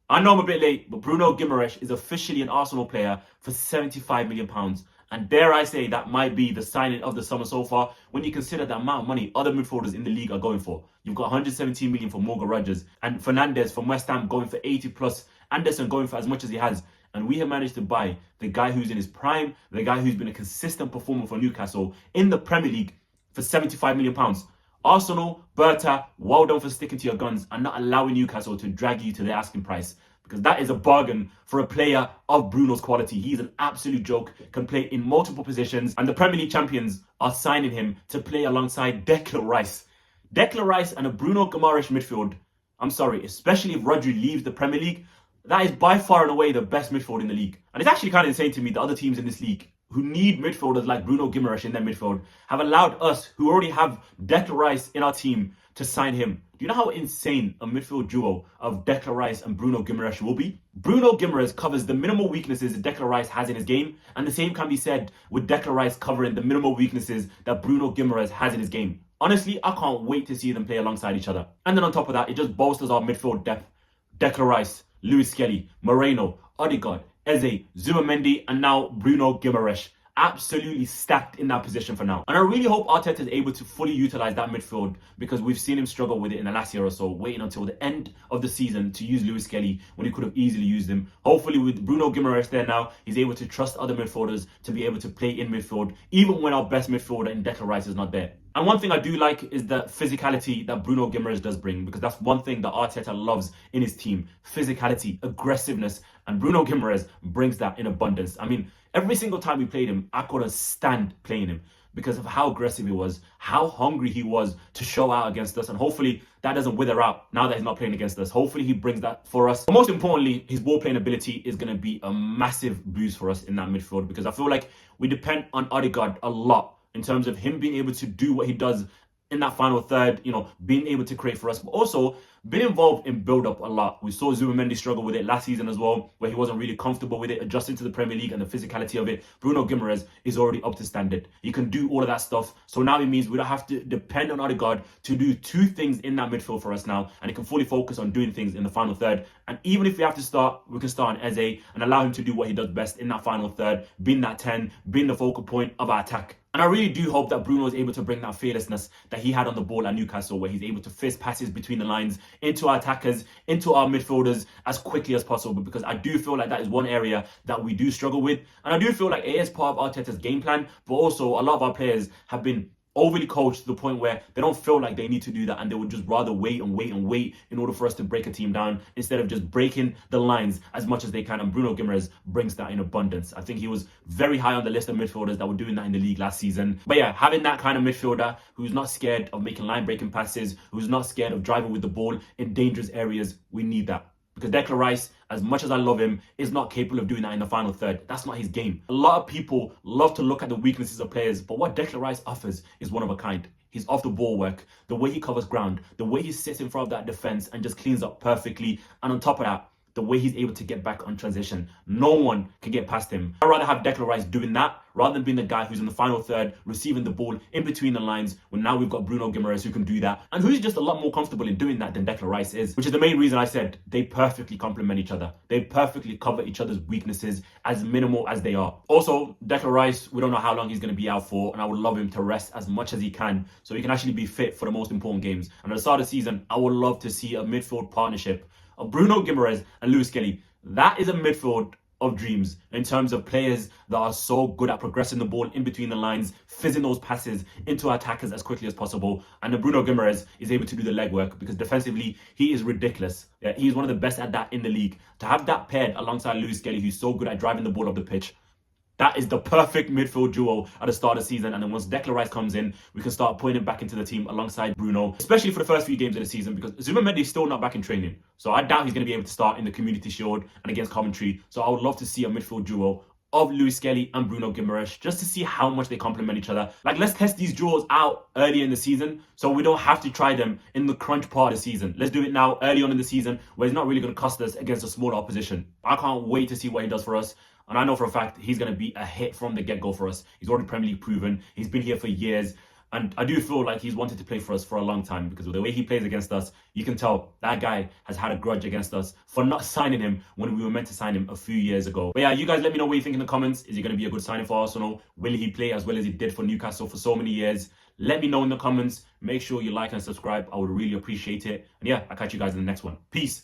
I know I'm a bit late, but Bruno Guimaraes is officially an Arsenal player for £75 million. And dare I say that might be the signing of the summer so far when you consider the amount of money other midfielders in the league are going for. You've got 117 million for Morgan Rogers and Fernandes from West Ham going for 80 plus, Anderson going for as much as he has. And we have managed to buy the guy who's in his prime, the guy who's been a consistent performer for Newcastle in the Premier League for £75 million. Arsenal, Berta, well done for sticking to your guns and not allowing Newcastle to drag you to their asking price. Because that is a bargain for a player of Bruno's quality. He's an absolute joke, can play in multiple positions, and the Premier League champions are signing him to play alongside Declan Rice. Declan Rice and a Bruno Guimaraes midfield, I'm sorry, especially if Rodri leaves the Premier League, that is by far and away the best midfield in the league. And it's actually kind of insane to me that other teams in this league who need midfielders like Bruno Guimaraes in their midfield have allowed us, who already have Declan Rice in our team, to sign him. Do you know how insane a midfield duo of Declan Rice and Bruno Guimaraes will be? Bruno Guimaraes covers the minimal weaknesses that Declan Rice has in his game, and the same can be said with Declan Rice covering the minimal weaknesses that Bruno Guimaraes has in his game. Honestly, I can't wait to see them play alongside each other. And then on top of that, it just bolsters our midfield depth. Declan Rice, Lewis Skelly, Moreno, Odegaard, Eze, Zubimendi, and now Bruno Guimaraes. Absolutely stacked in that position for now. And I really hope Arteta is able to fully utilize that midfield because we've seen him struggle with it in the last year or so, waiting until the end of the season to use Lewis Skelly when he could have easily used him. Hopefully with Bruno Guimaraes there now, he's able to trust other midfielders to be able to play in midfield, even when our best midfielder in Declan Rice is not there. And one thing I do like is the physicality that Bruno Guimaraes does bring, because that's one thing that Arteta loves in his team. Physicality, aggressiveness, and Bruno Guimaraes brings that in abundance. I mean, every single time we played him, I couldn't stand playing him because of how aggressive he was, how hungry he was to show out against us. And hopefully that doesn't wither out now that he's not playing against us. Hopefully he brings that for us. But most importantly, his ball playing ability is going to be a massive boost for us in that midfield, because I feel like we depend on Odegaard a lot in terms of him being able to do what he does in that final third, being able to create for us, but also been involved in build-up a lot. We saw Zubimendi struggle with it last season as well, where he wasn't really comfortable with it, adjusting to the Premier League and the physicality of it. Bruno Guimaraes is already up to standard. He can do all of that stuff. So now it means we don't have to depend on Odegaard to do two things in that midfield for us now, and he can fully focus on doing things in the final third. And even if we have to start, we can start on Eze and allow him to do what he does best in that final third, being that 10, being the focal point of our attack. And I really do hope that Bruno is able to bring that fearlessness that he had on the ball at Newcastle, where he's able to fist passes between the lines into our attackers, into our midfielders as quickly as possible, because I do feel like that is one area that we do struggle with. And I do feel like it is part of Arteta's game plan, but also a lot of our players have been overly coached to the point where they don't feel like they need to do that, and they would just rather wait in order for us to break a team down instead of just breaking the lines as much as they can. And Bruno Guimaraes brings that in abundance. I think he was very high on the list of midfielders that were doing that in the league last season. But yeah, having that kind of midfielder who's not scared of making line breaking passes, who's not scared of driving with the ball in dangerous areas, we need that. Because Declan Rice, as much as I love him, is not capable of doing that in the final third. That's not his game. A lot of people love to look at the weaknesses of players, but what Declan Rice offers is one of a kind. His off the ball work, the way he covers ground, the way he sits in front of that defense and just cleans up perfectly. And on top of that, the way he's able to get back on transition. No one can get past him. I'd rather have Declan Rice doing that rather than being the guy who's in the final third, receiving the ball in between the lines, when now we've got Bruno Guimaraes who can do that, and who's just a lot more comfortable in doing that than Declan Rice is, which is the main reason I said they perfectly complement each other. They perfectly cover each other's weaknesses, as minimal as they are. Also, Declan Rice, we don't know how long he's going to be out for, and I would love him to rest as much as he can so he can actually be fit for the most important games. And at the start of the season, I would love to see a midfield partnership of Bruno Guimaraes and Lewis Skelly. That is a midfield of dreams in terms of players that are so good at progressing the ball in between the lines, fizzing those passes into our attackers as quickly as possible. And then Bruno Guimaraes is able to do the legwork, because defensively, he is ridiculous. Yeah, he's one of the best at that in the league. To have that paired alongside Lewis Skelly, who's so good at driving the ball off the pitch, that is the perfect midfield duo at the start of the season. And then once Declan Rice comes in, we can start putting him back into the team alongside Bruno, especially for the first few games of the season, because Zubimendi is still not back in training. So I doubt he's going to be able to start in the Community Shield and against Coventry. So I would love to see a midfield duo of Lewis Skelly and Bruno Guimaraes, just to see how much they complement each other. Like, let's test these duos out early in the season so we don't have to try them in the crunch part of the season. Let's do it now, early on in the season, where it's not really going to cost us against a smaller opposition. I can't wait to see what he does for us. And I know for a fact he's going to be a hit from the get-go for us. He's already Premier League proven. He's been here for years. And I do feel like he's wanted to play for us for a long time, because of the way he plays against us, you can tell that guy has had a grudge against us for not signing him when we were meant to sign him a few years ago. But yeah, you guys let me know what you think in the comments. Is he going to be a good signing for Arsenal? Will he play as well as he did for Newcastle for so many years? Let me know in the comments. Make sure you like and subscribe. I would really appreciate it. And yeah, I'll catch you guys in the next one. Peace.